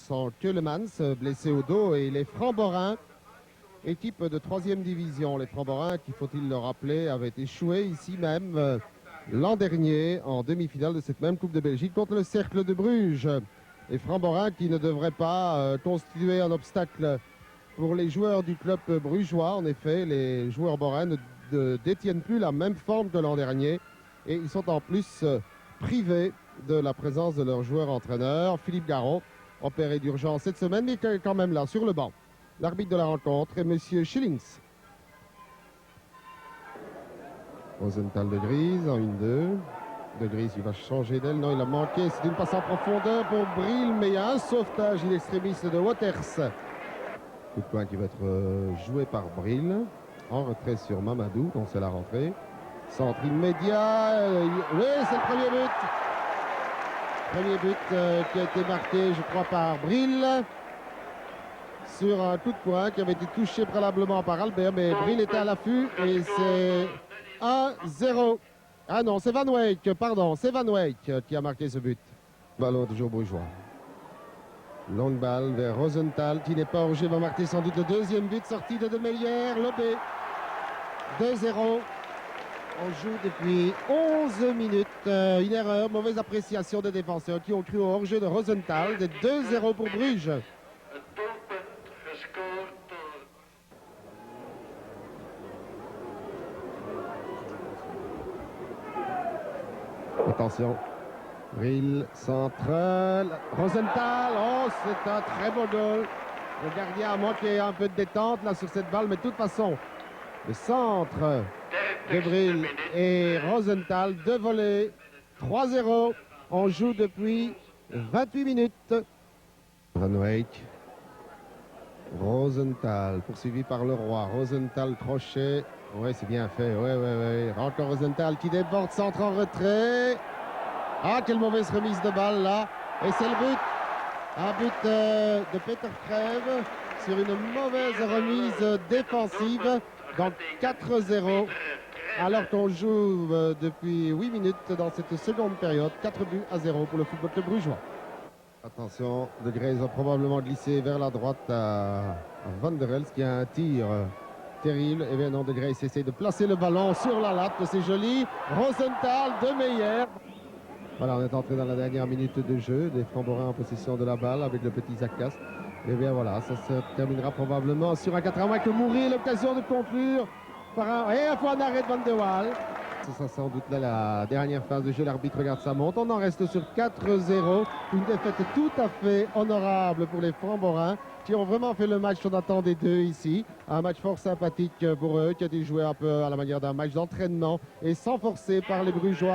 Sans Keulemans, blessé au dos, et les Framborins, équipe de 3e division. Les Framborins, qui, faut-il le rappeler, avaient échoué ici même l'an dernier en demi-finale de cette même Coupe de Belgique contre le Cercle de Bruges. Les Framborins qui ne devraient pas constituer un obstacle pour les joueurs du club brugeois. En effet, les joueurs borins ne détiennent plus la même forme que l'an dernier et ils sont en plus privés de la présence de leur joueur-entraîneur, Philippe Garon, opéré d'urgence cette semaine, mais qui est quand même là sur le banc. L'arbitre de la rencontre est M. Schillings. Rosenthal de Grise en 1-2. De Grise, il va changer d'aile. Non, il a manqué. C'est une passe en profondeur pour Bril, mais il y a un sauvetage in extremis de Waters. Coup de poing qui va être joué par Bril. En retrait sur Mamadou, donc c'est la rentrée. Centre immédiat. Oui, c'est le premier but. Premier but qui a été marqué, je crois, par Bril. Sur un coup de poing qui avait été touché préalablement par Albert, mais Bril était à l'affût et c'est 1-0. Ah non, c'est Van Weyck, pardon, c'est Van Weyck qui a marqué ce but. Ballon toujours brugeois. Longue balle vers Rosenthal qui n'est pas hors jeu, va marquer sans doute le deuxième but, sortie de Meyer, lobé. 2-0. On joue depuis 11 minutes. Une erreur, mauvaise appréciation des défenseurs qui ont cru au hors-jeu de Rosenthal. 2-0 pour Bruges. Attention. Bril, central. Rosenthal. Oh, c'est un très beau goal. Le gardien a manqué un peu de détente là sur cette balle, mais de toute façon, le centre de Bril et Rosenthal, deux volets. 3-0. On joue depuis 28 minutes. Van Weyck. Rosenthal, poursuivi par le roi. Rosenthal, crochet. Oui, c'est bien fait. Oui. Encore Rosenthal qui déborde, centre en retrait. Ah, quelle mauvaise remise de balle là. Et c'est le but. Un but de Peter Crève sur une mauvaise remise défensive. Donc 4-0. Alors qu'on joue depuis 8 minutes dans cette seconde période. 4-0 pour le football club brugeois. Attention, De Grey's va probablement glisser vers la droite à Van der Elst qui a un tir terrible. Et bien non, De Grey's essaie de placer le ballon sur la latte, c'est joli. Rosenthal, de Meyer. Voilà, on est entré dans la dernière minute de jeu. Des Framborins en possession de la balle avec le petit Zakas. Et bien voilà, ça se terminera probablement sur un 4 à que Mourir, l'occasion de conclure par un fois un arrêt de Van de Waal. Ce sera sans doute là la dernière phase de jeu. L'arbitre regarde sa montre. On en reste sur 4-0. Une défaite tout à fait honorable pour les Framborins qui ont vraiment fait le match qu'on attendait d'eux ici. Un match fort sympathique pour eux qui a été joué un peu à la manière d'un match d'entraînement et sans forcer par les Brugeois.